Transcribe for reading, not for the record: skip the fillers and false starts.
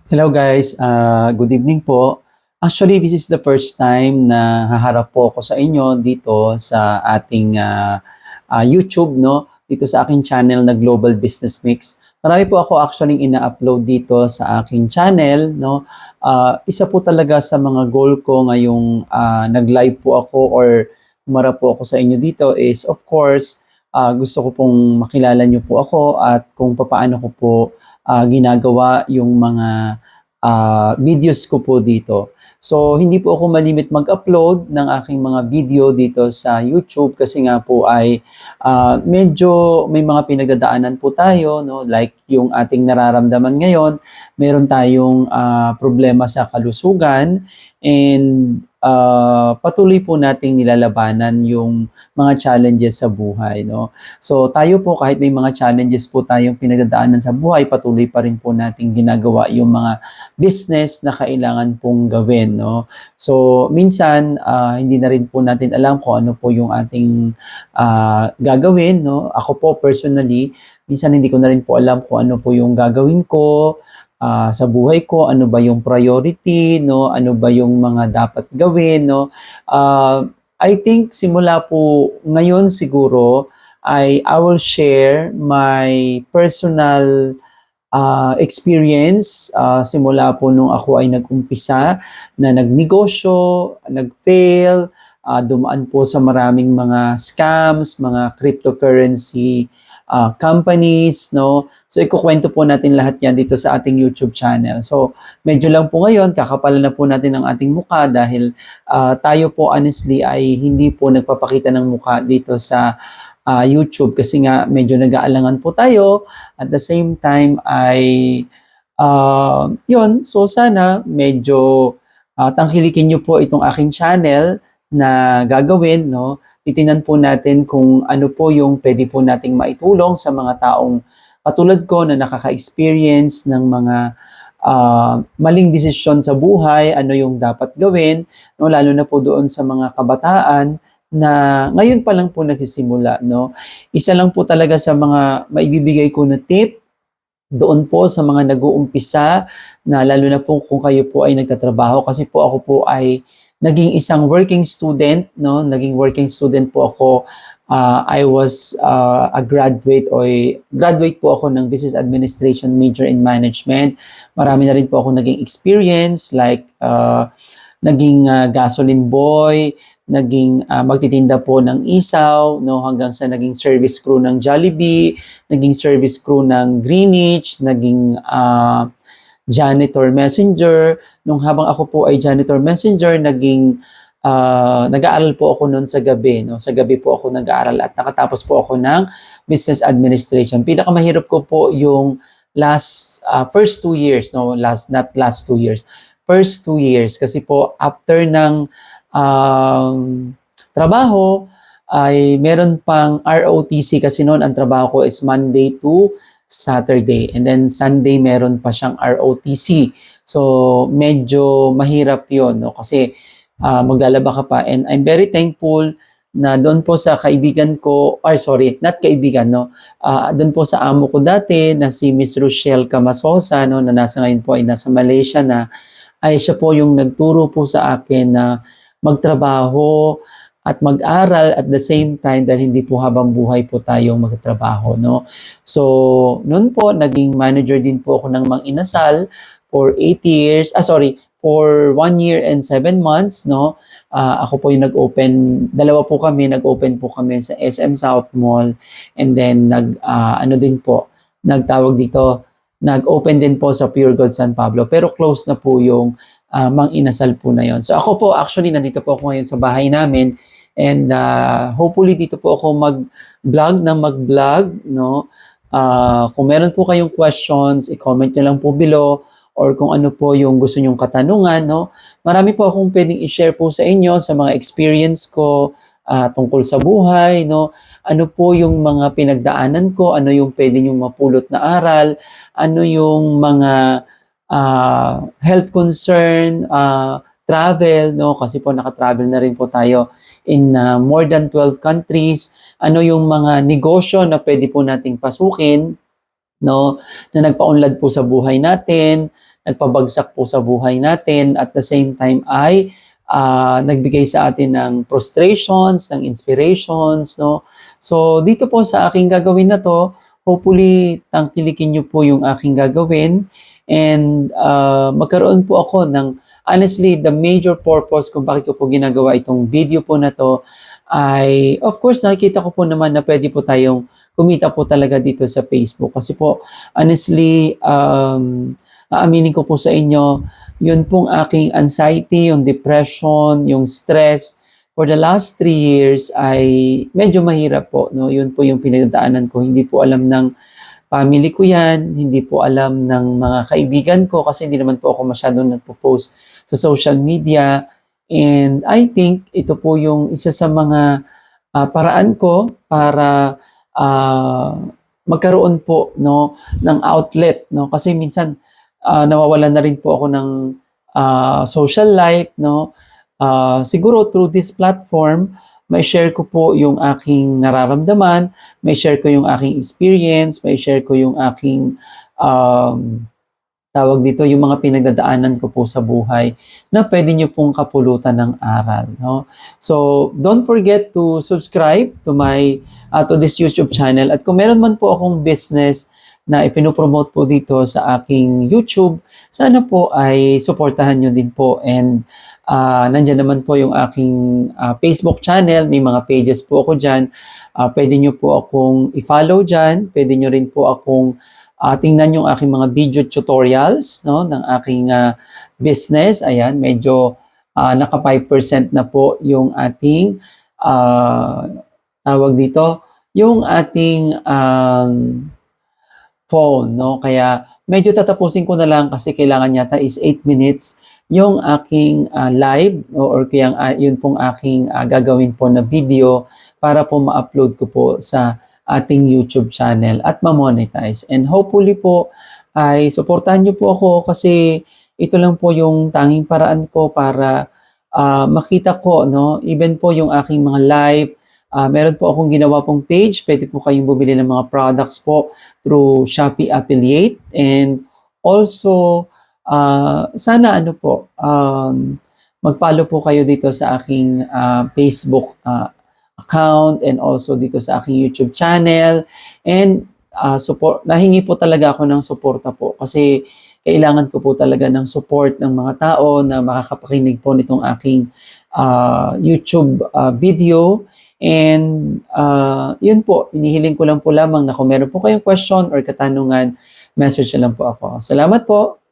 Hello guys, good evening po. Actually, this is the first time na haharap po ako sa inyo dito sa ating YouTube, no? Dito sa aking channel na Global Business Mix. Marami po ako actually ina-upload dito sa aking channel, no? Isa po talaga sa mga goal ko ngayong nag-live po ako or humarap po ako sa inyo dito is of course, gusto ko pong makilala niyo po ako at kung papaano ko po ginagawa yung mga videos ko po dito. So, hindi po ako malimit mag-upload ng aking mga video dito sa YouTube kasi nga po ay medyo may mga pinagdadaanan po tayo, no? Like yung ating nararamdaman ngayon, meron tayong problema sa kalusugan and patuloy po nating nilalabanan yung mga challenges sa buhay, no? So tayo po kahit may mga challenges po tayong pinagdadaanan sa buhay, patuloy pa rin po nating ginagawa yung mga business na kailangan pong gawin, no? So minsan hindi na rin po natin alam kung ano po yung ating gagawin, no? Ako po personally, minsan hindi ko na rin po alam kung ano po yung gagawin ko sa buhay ko, ano ba yung priority, no? Ano ba yung mga dapat gawin, no? I think simula po ngayon siguro I will share my personal experience simula po nung ako ay nag-umpisa na nagnegosyo, nag-fail, dumaan po sa maraming mga scams, mga cryptocurrency companies, no? So, ikukwento po natin lahat yan dito sa ating YouTube channel. So, medyo lang po ngayon, kakapalan na po natin ang ating mukha dahil tayo po honestly ay hindi po nagpapakita ng mukha dito sa YouTube kasi nga medyo nag-aalangan po tayo. At the same time ay yun, so sana medyo tangkilikin nyo po itong aking channel na gagawin, no? Titingnan po natin kung ano po yung pwede po nating maitulong sa mga taong katulad ko na nakaka-experience ng mga maling desisyon sa buhay, ano yung dapat gawin, no? Lalo na po doon sa mga kabataan na ngayon pa lang po nagsisimula, no? Isa lang po talaga sa mga maibibigay ko na tip doon po sa mga nag-uumpisa na lalo na po kung kayo po ay nagtatrabaho kasi po ako po ay naging isang working student, no? Naging working student po ako. I was a graduate po ako ng Business Administration major in Management. Marami na rin po ako naging experience like naging gasoline boy, naging magtitinda po ng isaw, no, hanggang sa naging service crew ng Jollibee, naging service crew ng Greenwich, naging janitor messenger. Nung habang ako po ay janitor messenger, nag-aaral po ako noon sa gabi. No? Sa gabi po ako nag-aaral at nakatapos po ako ng business administration. Pinakamahirap ko po yung first 2 years, no? Not last 2 years. First 2 years. Kasi po after ng trabaho, ay meron pang ROTC kasi noon ang trabaho ko is Monday to Saturday. And then Sunday meron pa siyang ROTC. So medyo mahirap 'yon, no? Kasi maglalaba ka pa, and I'm very thankful na doon po sa kaibigan ko, not kaibigan, no? Doon po sa amo ko dati na si Miss Rochelle Camasosa, no, na nasa ngayon po ay nasa Malaysia na, ay siya po yung nagturo po sa akin na magtrabaho at mag-aral at the same time dahil hindi po habang buhay po tayong magtrabaho, no? So, noon po, naging manager din po ako ng Mang Inasal for 1 year and 7 months, no? Ako po yung nag-open po kami sa SM South Mall, and then nag-open din po sa Pure Gold San Pablo, pero close na po yung Mang Inasal po na yon. So ako po, actually, nandito po ako ngayon sa bahay namin. And hopefully dito po ako mag-vlog, no? Kung meron po kayong questions, i-comment nyo lang po below, or kung ano po yung gusto nyong katanungan, no? Marami po akong pwedeng i-share po sa inyo sa mga experience ko tungkol sa buhay, no? Ano po yung mga pinagdaanan ko, ano yung pwede nyong mapulot na aral, ano yung mga health concern, travel, no? Kasi po naka-travel na rin po tayo in more than 12 countries. Ano yung mga negosyo na pwede po nating pasukin no, na nagpaunlad po sa buhay natin, nagpabagsak po sa buhay natin, at the same time ay nagbigay sa atin ng frustrations, ng inspirations, no. So dito po sa aking gagawin na to, hopefully tangkilikin niyo po yung aking gagawin, and magkaroon po ako ng, honestly, the major purpose kung bakit ko po ginagawa itong video po na to ay, of course, nakikita ko po naman na pwede po tayong kumita po talaga dito sa Facebook. Kasi po, honestly, aaminin ko po sa inyo, yun pong aking anxiety, yung depression, yung stress, for the last 3 years ay medyo mahirap po. No? Yun po yung pinagdadaanan ko. Hindi po alam ng family ko yan, hindi po alam ng mga kaibigan ko kasi hindi naman po ako masyadong nagpo-post sa social media. And I think ito po yung isa sa mga paraan ko para magkaroon po, no, ng outlet, no, kasi minsan nawawalan na rin po ako ng social life, no. Siguro through this platform, may share ko po yung aking nararamdaman, may share ko yung aking experience, may share ko yung aking tawag dito, yung mga pinagdadaanan ko po sa buhay na pwede nyo pong kapulutan ng aral, no? So, don't forget to subscribe to my to this YouTube channel. At kung meron man po akong business na ipinopromote po dito sa aking YouTube, sana po ay suportahan nyo din po. And nandyan naman po yung aking Facebook channel, may mga pages po ako dyan. Pwede nyo po akong i-follow dyan, pwede nyo rin po akong tingnan yung aking mga video tutorials, no, ng aking business. Ayan, medyo naka 5% na po yung ating tawag dito, yung ating phone, no. Kaya medyo tatapusin ko na lang kasi kailangan yata is 8 minutes yung aking live, or kaya yun pong aking gagawin po na video para po ma-upload ko po sa ating YouTube channel at ma-monetize. And hopefully po ay suportahan niyo po ako kasi ito lang po yung tanging paraan ko para makita ko, no, even po yung aking mga live. Meron po akong ginawa pong page, pwede po kayong bumili ng mga products po through Shopee Affiliate. And also, sana ano po, mag-follow po kayo dito sa aking Facebook account and also dito sa aking YouTube channel. And nahingi po talaga ako ng suporta po kasi kailangan ko po talaga ng support ng mga tao na makakapakinig po nitong aking YouTube video. And yun po, inihiling ko lang po lamang na kung meron po kayong question or katanungan, message na lang po ako. Salamat po!